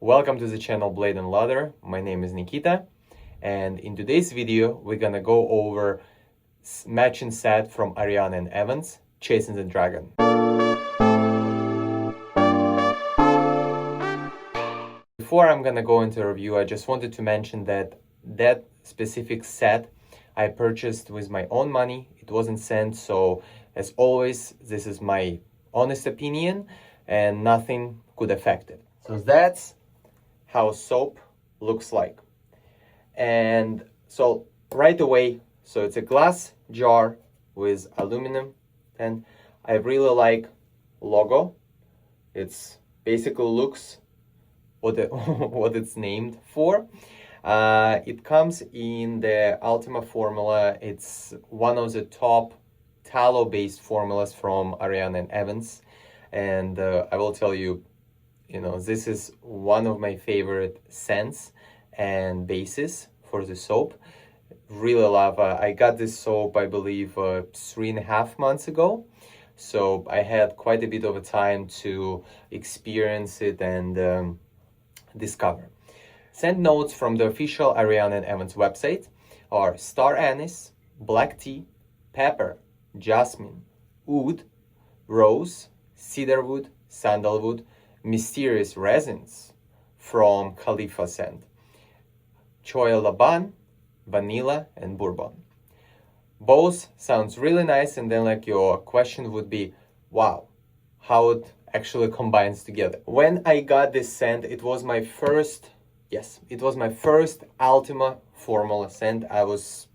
Welcome to the channel Blade and Lather. My name is Nikita, and in today's video we're gonna go over matching set from Ariana Evans, Chasing the Dragon. Before I'm gonna go into review, I just wanted to mention that specific set I purchased with my own money. It wasn't sent, so as always, this is my honest opinion and nothing could affect it. So that's how soap looks like. And so right away, so it's a glass jar with aluminum, and I really like logo. It's basically looks what what it's named for. It comes in the Ultima formula. It's one of the top tallow based formulas from Ariana Evans, and I will tell you, this is one of my favorite scents and bases for the soap. Really love. I got this soap, I believe, 3.5 months ago. So I had quite a bit of a time to experience it and discover. Scent notes from the official Ariana Evans website are star anise, black tea, pepper, jasmine, oud, rose, cedarwood, sandalwood, mysterious resins from Khalifa scent, choya laban, vanilla, and bourbon. Both sounds really nice, and then like your question would be, wow, how it actually combines together. When I got this scent, it was my first Ultima formula scent. I was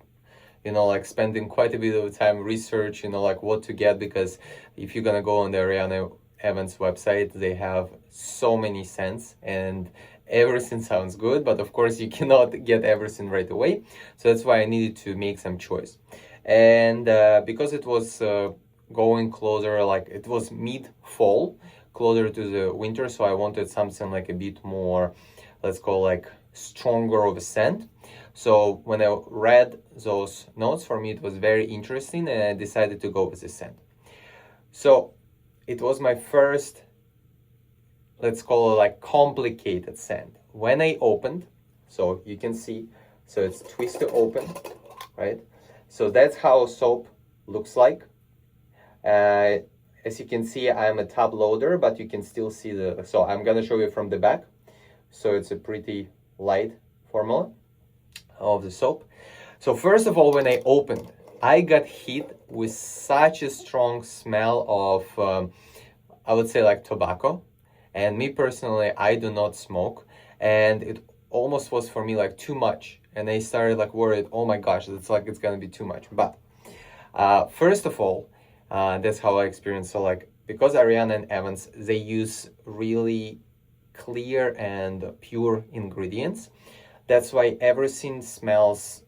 spending quite a bit of time research, what to get, because if you're gonna go on the Ariana Evans website, they have so many scents and everything sounds good, but of course you cannot get everything right away. So that's why I needed to make some choice. And because it was going closer, like it was mid-fall, closer to the winter, so I wanted something like a bit more, let's call like stronger of a scent. So when I read those notes, for me it was very interesting, and I decided to go with this scent. So it was my first, let's call it like complicated scent. When I opened, so you can see, so it's twist to open, right? So that's how soap looks like. As you can see, I'm a tub loader, but you can still see so I'm gonna show you from the back. So it's a pretty light formula of the soap. So first of all, when I opened, I got hit with such a strong smell of, I would say like tobacco. And me personally, I do not smoke. And it almost was for me like too much. And I started like worried, oh my gosh, it's gonna be too much. But first of all, that's how I experienced. So like, because Ariana Evans, they use really clear and pure ingredients. That's why everything smells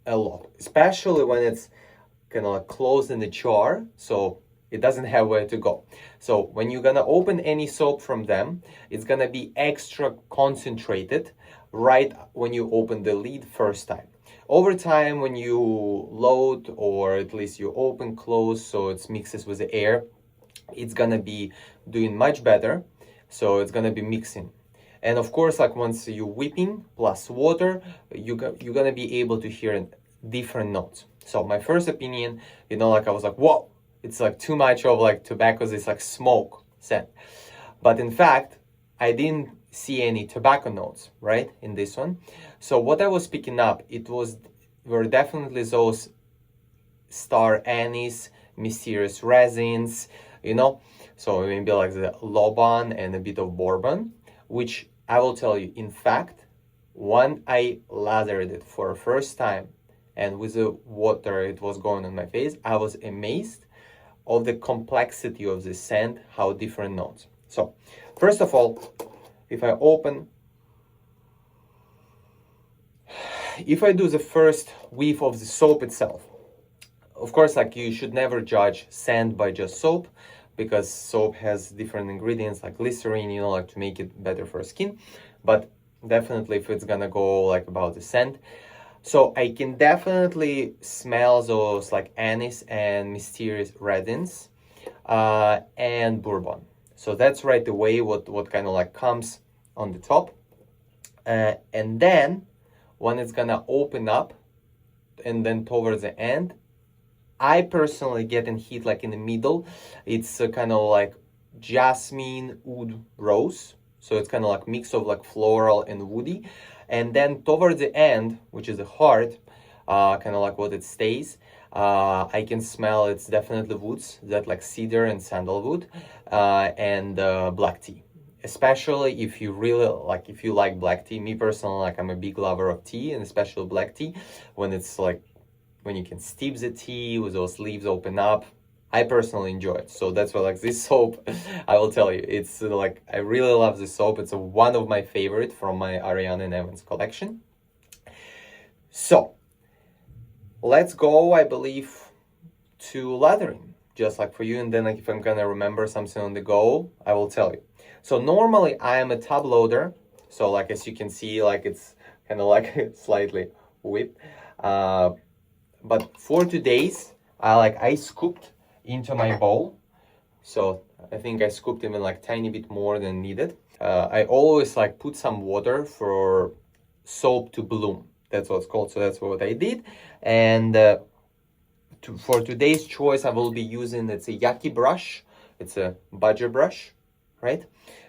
a lot, especially when it's kind of like closed in the jar, so it doesn't have where to go. So when you're gonna open any soap from them, it's gonna be extra concentrated right when you open the lid first time. Over time, when you load, or at least you open, close, so it mixes with the air, it's gonna be doing much better. So it's gonna be mixing. And of course, like once you whipping plus water, you're gonna be able to hear different notes. So my first opinion, I was like, whoa, it's like too much of like tobacco, it's like smoke scent. But in fact, I didn't see any tobacco notes, right, in this one. So what I was picking up, were definitely those star anise, mysterious resins, so maybe like the Laban and a bit of bourbon, which I will tell you, in fact, when I lathered it for the first time and with the water it was going on my face, I was amazed of the complexity of the scent, how different notes. So first of all, if I do the first whiff of the soap itself, of course, like you should never judge scent by just soap, because soap has different ingredients like glycerin, like to make it better for skin. But definitely if it's gonna go like about the scent, so I can definitely smell those like anise and mysterious resins and bourbon. So that's right away what kind of like comes on the top. And then when it's gonna open up, and then towards the end, I personally get in heat like in the middle. It's kind of like jasmine, oud, rose. So it's kind of like mix of like floral and woody. And then towards the end, which is the heart, kind of like what it stays, I can smell it's definitely woods, that like cedar and sandalwood, and black tea. Especially if you really like, if you like black tea. Me personally, like I'm a big lover of tea, and especially black tea, when it's like, when you can steep the tea with those leaves open up. I personally enjoy it. So that's why like this soap, I will tell you, it's like, I really love this soap. It's one of my favorite from my Ariana Evans collection. So let's go, I believe, to lathering, just like for you. And then like if I'm gonna remember something on the go, I will tell you. So normally I am a tub loader. So like, as you can see, like it's kind of like slightly whipped. But for today's, I scooped into my bowl. So I think I scooped even like tiny bit more than needed. I always like put some water for soap to bloom. That's what it's called. So that's what I did. And for today's choice, I will be using, it's a Yaki brush. It's a budger brush, right?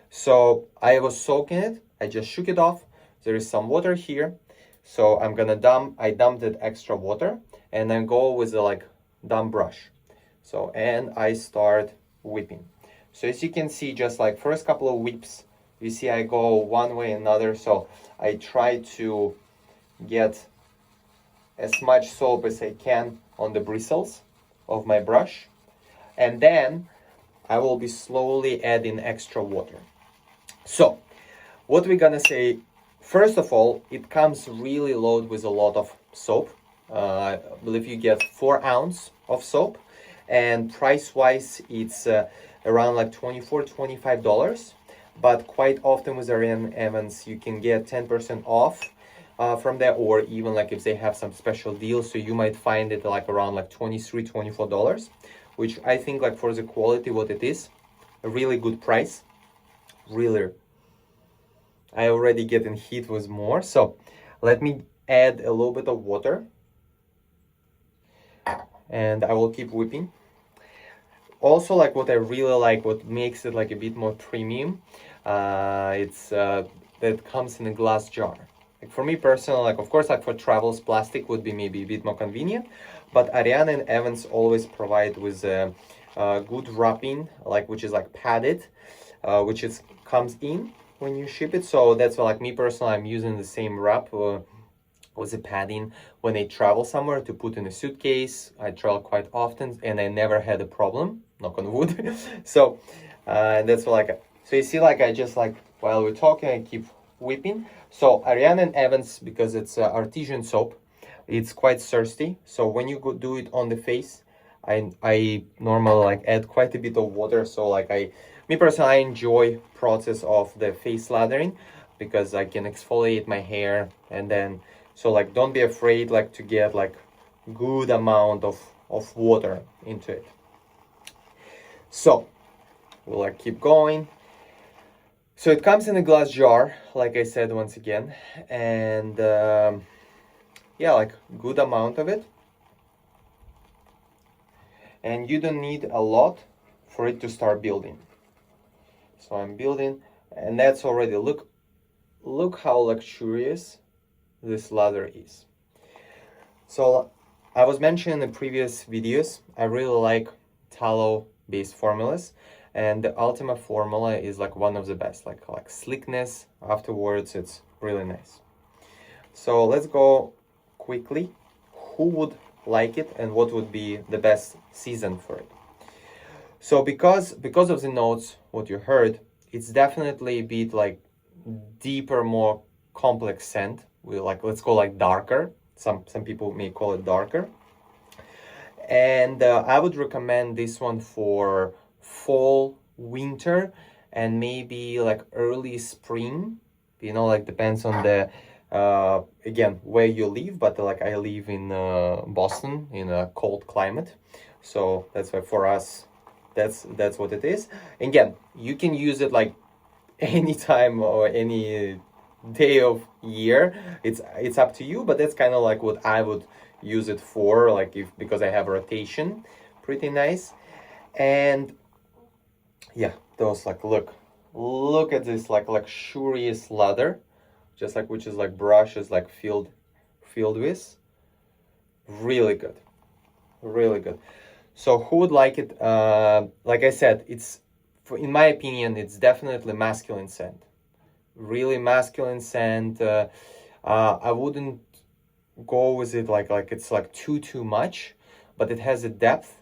So I was soaking it. I just shook it off. There is some water here. So I'm gonna I dumped that extra water, and then go with the like dumb brush. So, and I start whipping. So as you can see, just like first couple of whips, you see I go one way and another. So I try to get as much soap as I can on the bristles of my brush. And then I will be slowly adding extra water. So what we're gonna say, first of all, it comes really loaded with a lot of soap. I believe you get 4 ounces of soap, and price-wise, it's around like $24-25. But quite often with Ariana Evans, you can get 10% off from there, or even like if they have some special deals, so you might find it like around like $23-24, which I think like for the quality what it is, a really good price. Really, I already get in heat with more. So let me add a little bit of water, and I will keep whipping. Also, like what I really like, what makes it like a bit more premium, it's that it comes in a glass jar. Like for me personally, like of course, like for travels, plastic would be maybe a bit more convenient, but Ariana and Evans always provide with a good wrapping, like which is like padded, which is comes in when you ship it. So that's why, like me personally, I'm using the same wrap with the padding when I travel somewhere to put in a suitcase. I travel quite often, and I never had a problem, knock on wood. So that's like, so you see, like I just like while we're talking, I keep whipping. So Ariana and Evans, because it's artesian soap, it's quite thirsty. So when you go do it on the face, I normally like add quite a bit of water. So like me personally, I enjoy process of the face lathering because I can exfoliate my hair, and then so like don't be afraid like to get like good amount of water into it. So we'll like keep going. So it comes in a glass jar, like I said once again, and yeah, like good amount of it. And you don't need a lot for it to start building. So I'm building, and that's already, look how luxurious this lather is. So I was mentioning in the previous videos, I really like tallow based formulas, and the Ultima formula is like one of the best, like Slickness. Afterwards, it's really nice. So let's go quickly. Who would like it, and what would be the best season for it? So because of the notes, what you heard, it's definitely a bit like deeper, more complex scent. We like, let's go like darker. Some people may call it darker. And I would recommend this one for fall, winter, and maybe like early spring. You know, like depends on the again where you live, but like I live in Boston in a cold climate, so that's why for us that's what it is. Again, you can use it like anytime or any day of year. It's up to you, but that's kind of like what I would use it for, like if because I have rotation, pretty nice. And yeah, those like look at this like luxurious lather, just like which is like brush is like filled with. Really good, really good. So who would like it? Like I said, in my opinion, it's definitely masculine scent. Really masculine scent. I wouldn't go with it like it's like too much, but it has a depth,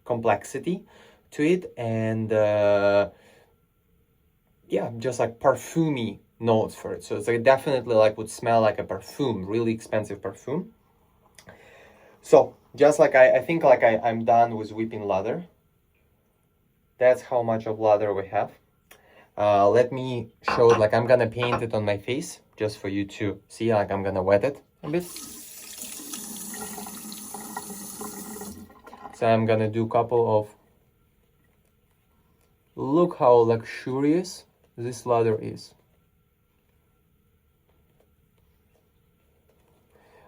complexity to it, and yeah, just like perfumey notes for it. So it's like definitely like would smell like a perfume, really expensive perfume. So just like I think like I'm done with whipping lather. That's how much of lather we have. Let me show it, like I'm gonna paint it on my face just for you to see, like I'm gonna wet it a bit. So I'm gonna do a couple of, look how luxurious this lather is.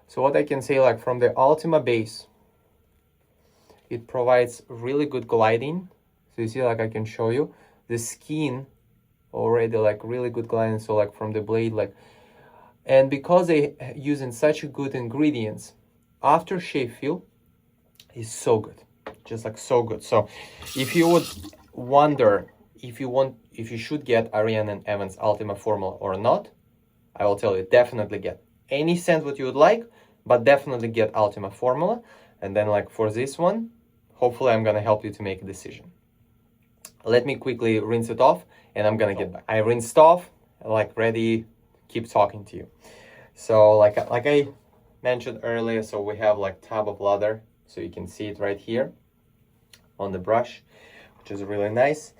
So what I can say, like from the Ultima base, it provides really good gliding. So you see, like I can show you the skin already, like really good gliding. So like from the blade, like, and because they using such good ingredients, aftershave feel is so good, just like so good. So if you would wonder if you should get Ariana Evans Ultima Formula or not, I will tell you, definitely get any scent what you would like, but definitely get Ultima Formula. And then like for this one, hopefully I'm gonna help you to make a decision. Let me quickly rinse it off and I'm gonna get back. I rinsed off, like ready, keep talking to you. So like I mentioned earlier, so we have like tub of lather, so you can see it right here on the brush, which is really nice.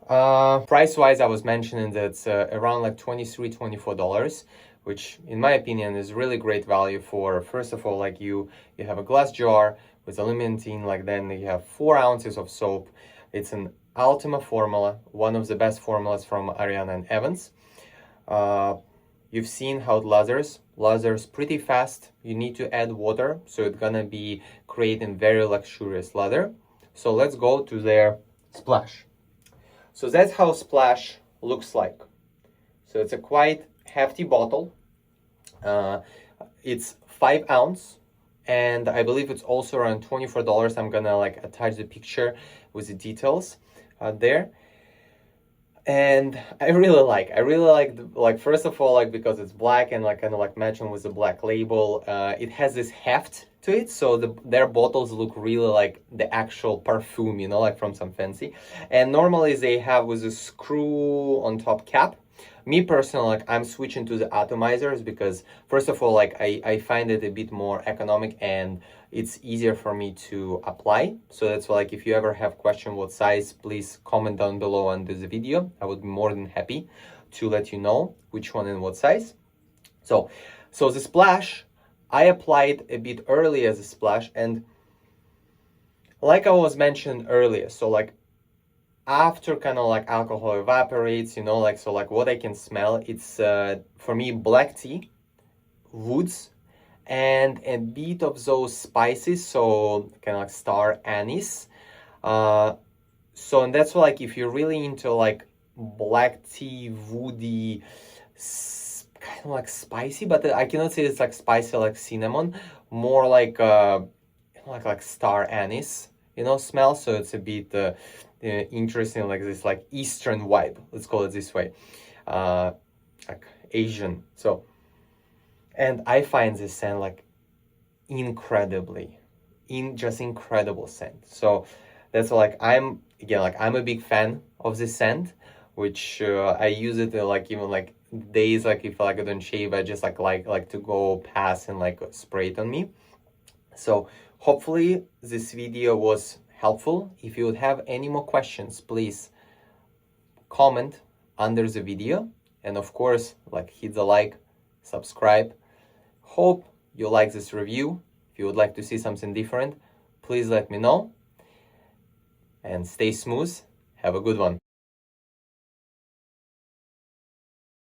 Price wise, I was mentioning that it's around like $23-24, which in my opinion is really great value for, first of all, like you have a glass jar with aluminum tin, like then you have 4 ounces of soap. It's an Ultima formula, one of the best formulas from Ariana Evans. You've seen how it lathers pretty fast. You need to add water, so it's gonna be creating very luxurious lather. So let's go to their splash. So that's how splash looks like. So it's a quite hefty bottle. It's 5 ounce, and I believe it's also around $24. I'm gonna like attach the picture with the details there. And I really like first of all, like because it's black and like kind of like matching with the black label, it has this heft to it, so their bottles look really like the actual perfume, you know, like from some fancy. And normally they have with a screw on top cap. Me personally, like I'm switching to the atomizers because first of all, like I find it a bit more economic and it's easier for me to apply. So that's why, like, if you ever have question what size, please comment down below under the video. I would be more than happy to let you know which one and what size. So the splash, I applied a bit early as a splash, and like I was mentioned earlier, so like after kind of like alcohol evaporates, you know, like, so like what I can smell, it's for me black tea, woods, and a bit of those spices, so kind of like star anise. So and that's why, like, if you're really into like black tea, woody, kind of like spicy, but I cannot say it's like spicy like cinnamon, more like like star anise, you know, smell. So it's a bit interesting, like this like Eastern vibe, let's call it this way, like Asian. So, and I find this scent like just incredible scent. So that's like I'm a big fan of this scent, which I use it like even like days, like if like I don't shave, I just like to go pass and like spray it on me. So hopefully this video was helpful. If you would have any more questions, please comment under the video, and of course, like, hit the like, subscribe. Hope you like this review. If you would like to see something different, please let me know. and stay smooth. Have a good one.